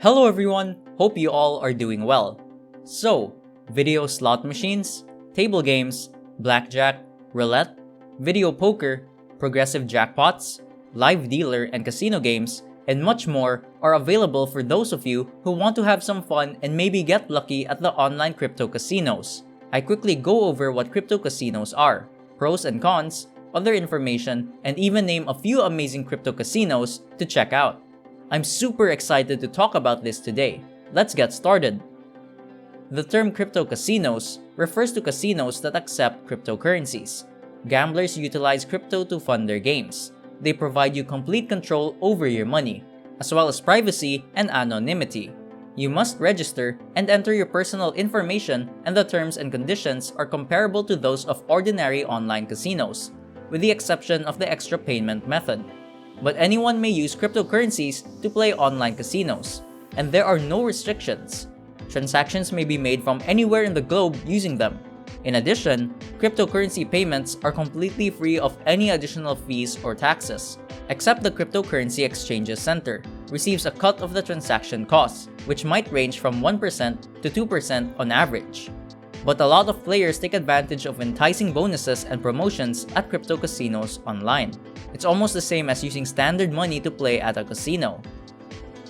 Hello everyone, hope you all are doing well. So, video slot machines, table games, blackjack, roulette, video poker, progressive jackpots, live dealer and casino games, and much more are available for those of you who want to have some fun and maybe get lucky at the online crypto casinos. I quickly go over what crypto casinos are, pros and cons, other information, and even name a few amazing crypto casinos to check out. I'm super excited to talk about this today. Let's get started. The term crypto casinos refers to casinos that accept cryptocurrencies. Gamblers utilize crypto to fund their games. They provide you complete control over your money, as well as privacy and anonymity. You must register and enter your personal information, and the terms and conditions are comparable to those of ordinary online casinos, with the exception of the extra payment method. But anyone may use cryptocurrencies to play online casinos, and there are no restrictions. Transactions may be made from anywhere in the globe using them. In addition, cryptocurrency payments are completely free of any additional fees or taxes, except the Cryptocurrency Exchanges Center receives a cut of the transaction costs, which might range from 1% to 2% on average. But a lot of players take advantage of enticing bonuses and promotions at crypto casinos online. It's almost the same as using standard money to play at a casino.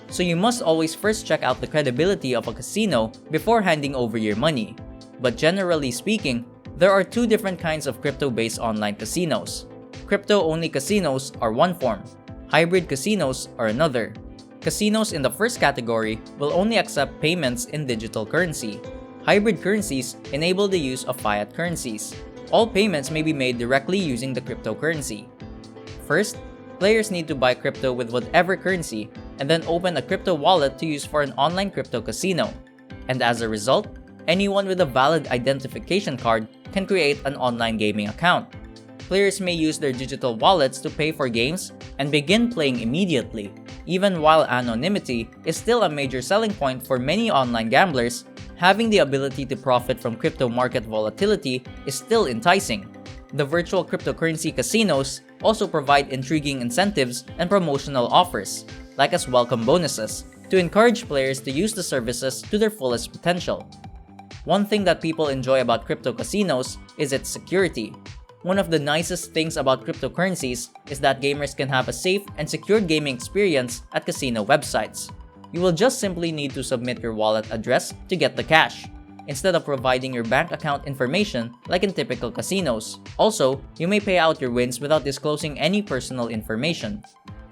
So you must always first check out the credibility of a casino before handing over your money. But generally speaking, there are two different kinds of crypto-based online casinos. Crypto-only casinos are one form. Hybrid casinos are another. Casinos in the first category will only accept payments in digital currency. Hybrid currencies enable the use of fiat currencies. All payments may be made directly using the cryptocurrency. First, players need to buy crypto with whatever currency and then open a crypto wallet to use for an online crypto casino. And as a result, anyone with a valid identification card can create an online gaming account. Players may use their digital wallets to pay for games and begin playing immediately. Even while anonymity is still a major selling point for many online gamblers, having the ability to profit from crypto market volatility is still enticing. The virtual cryptocurrency casinos also provide intriguing incentives and promotional offers, like as welcome bonuses, to encourage players to use the services to their fullest potential. One thing that people enjoy about crypto casinos is its security. One of the nicest things about cryptocurrencies is that gamers can have a safe and secure gaming experience at casino websites. You will just simply need to submit your wallet address to get the cash, instead of providing your bank account information like in typical casinos. Also, you may pay out your wins without disclosing any personal information.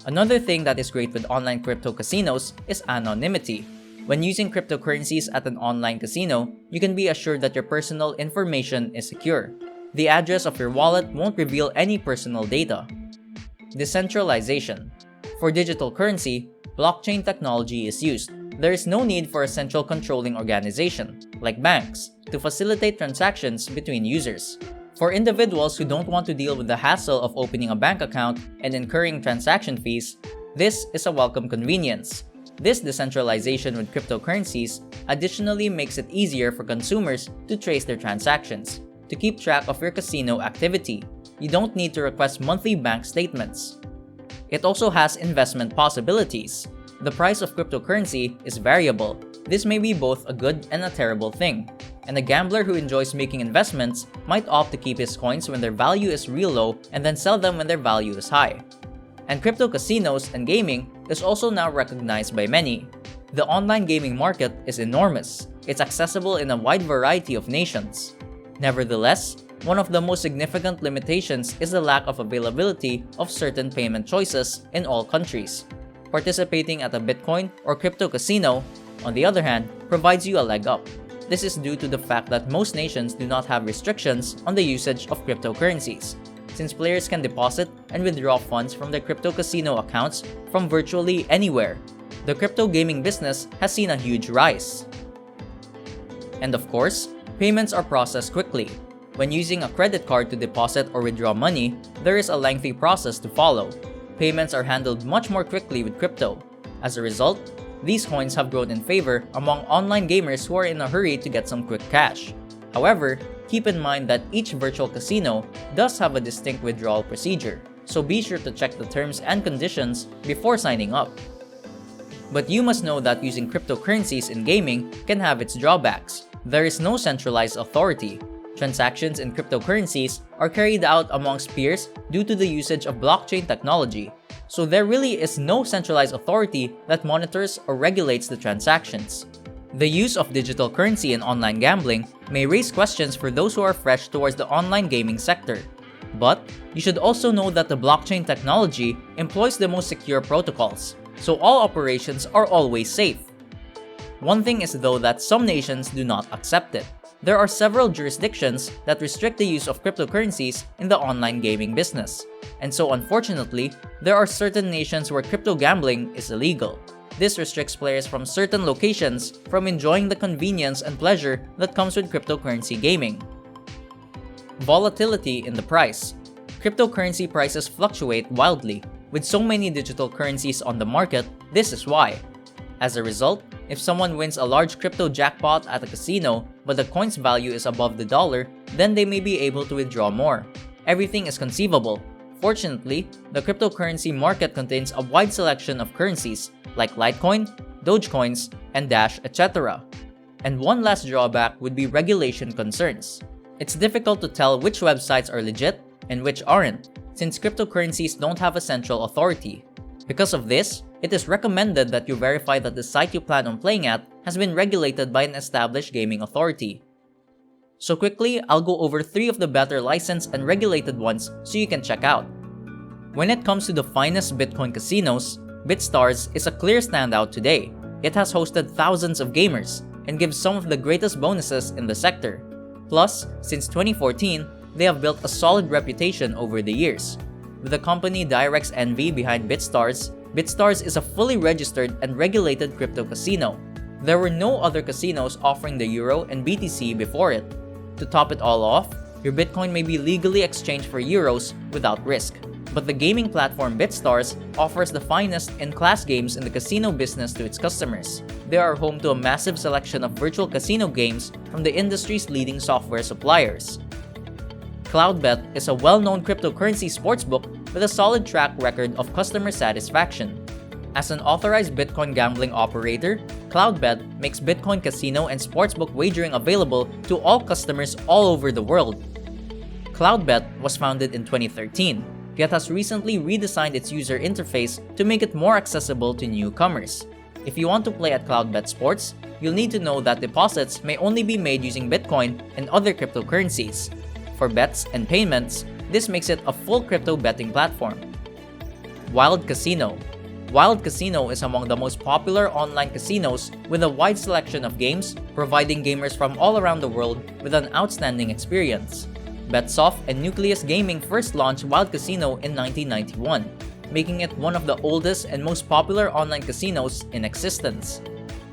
Another thing that is great with online crypto casinos is anonymity. When using cryptocurrencies at an online casino, you can be assured that your personal information is secure. The address of your wallet won't reveal any personal data. Decentralization. For digital currency, blockchain technology is used. There is no need for a central controlling organization, like banks, to facilitate transactions between users. For individuals who don't want to deal with the hassle of opening a bank account and incurring transaction fees, this is a welcome convenience. This decentralization with cryptocurrencies additionally makes it easier for consumers to trace their transactions. To keep track of your casino activity, you don't need to request monthly bank statements. It also has investment possibilities. The price of cryptocurrency is variable. This may be both a good and a terrible thing, and a gambler who enjoys making investments might opt to keep his coins when their value is real low and then sell them when their value is high. And crypto casinos and gaming is also now recognized by many. The online gaming market is enormous. It's accessible in a wide variety of nations. Nevertheless, one of the most significant limitations is the lack of availability of certain payment choices in all countries. Participating at a Bitcoin or crypto casino, on the other hand, provides you a leg up. This is due to the fact that most nations do not have restrictions on the usage of cryptocurrencies, since players can deposit and withdraw funds from their crypto casino accounts from virtually anywhere. The crypto gaming business has seen a huge rise. And of course, payments are processed quickly. When using a credit card to deposit or withdraw money, there is a lengthy process to follow. Payments are handled much more quickly with crypto. As a result, these coins have grown in favor among online gamers who are in a hurry to get some quick cash. However, keep in mind that each virtual casino does have a distinct withdrawal procedure, so be sure to check the terms and conditions before signing up. But you must know that using cryptocurrencies in gaming can have its drawbacks. There is no centralized authority. Transactions in cryptocurrencies are carried out amongst peers due to the usage of blockchain technology. So there really is no centralized authority that monitors or regulates the transactions. The use of digital currency in online gambling may raise questions for those who are fresh towards the online gaming sector. But you should also know that the blockchain technology employs the most secure protocols, so all operations are always safe. One thing is though that some nations do not accept it. There are several jurisdictions that restrict the use of cryptocurrencies in the online gaming business. And so unfortunately, there are certain nations where crypto gambling is illegal. This restricts players from certain locations from enjoying the convenience and pleasure that comes with cryptocurrency gaming. Volatility in the price. Cryptocurrency prices fluctuate wildly. With so many digital currencies on the market, this is why. As a result, if someone wins a large crypto jackpot at a casino but the coin's value is above the dollar, then they may be able to withdraw more. Everything is conceivable. Fortunately, the cryptocurrency market contains a wide selection of currencies like Litecoin, Dogecoins, and Dash, etc. And one last drawback would be regulation concerns. It's difficult to tell which websites are legit and which aren't, since cryptocurrencies don't have a central authority. Because of this, it is recommended that you verify that the site you plan on playing at has been regulated by an established gaming authority. So quickly, I'll go over 3 of the better licensed and regulated ones so you can check out. When it comes to the finest Bitcoin casinos, BitStars is a clear standout today. It has hosted thousands of gamers and gives some of the greatest bonuses in the sector. Plus, since 2014, they have built a solid reputation over the years. With the company Direct's NV behind BitStars, BitStars is a fully registered and regulated crypto casino. There were no other casinos offering the Euro and BTC before it. To top it all off, your Bitcoin may be legally exchanged for Euros without risk. But the gaming platform BitStars offers the finest in-class games in the casino business to its customers. They are home to a massive selection of virtual casino games from the industry's leading software suppliers. Cloudbet is a well-known cryptocurrency sportsbook with a solid track record of customer satisfaction. As an authorized Bitcoin gambling operator, Cloudbet makes Bitcoin casino and sportsbook wagering available to all customers all over the world. Cloudbet was founded in 2013, yet has recently redesigned its user interface to make it more accessible to newcomers. If you want to play at Cloudbet Sports, you'll need to know that deposits may only be made using Bitcoin and other cryptocurrencies. For bets and payments, this makes it a full crypto betting platform. Wild Casino. Wild Casino is among the most popular online casinos with a wide selection of games, providing gamers from all around the world with an outstanding experience. Betsoft and Nucleus Gaming first launched Wild Casino in 1991, making it one of the oldest and most popular online casinos in existence.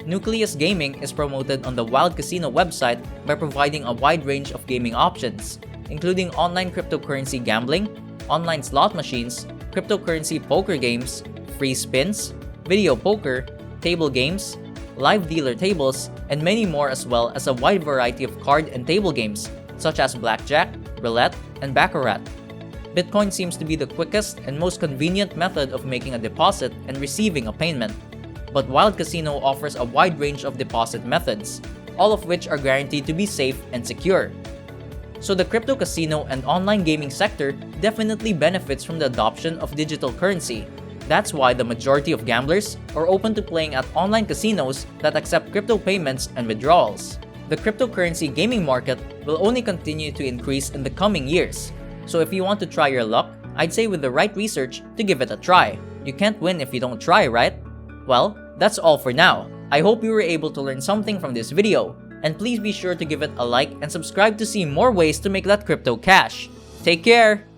Nucleus Gaming is promoted on the Wild Casino website by providing a wide range of gaming options, including online cryptocurrency gambling, online slot machines, cryptocurrency poker games, free spins, video poker, table games, live dealer tables, and many more, as well as a wide variety of card and table games such as blackjack, roulette, and baccarat. Bitcoin seems to be the quickest and most convenient method of making a deposit and receiving a payment. But Wild Casino offers a wide range of deposit methods, all of which are guaranteed to be safe and secure. So the crypto casino and online gaming sector definitely benefits from the adoption of digital currency. That's why the majority of gamblers are open to playing at online casinos that accept crypto payments and withdrawals. The cryptocurrency gaming market will only continue to increase in the coming years. So if you want to try your luck, I'd say with the right research to give it a try. You can't win if you don't try, right? Well, that's all for now. I hope you were able to learn something from this video. And please be sure to give it a like and subscribe to see more ways to make that crypto cash. Take care!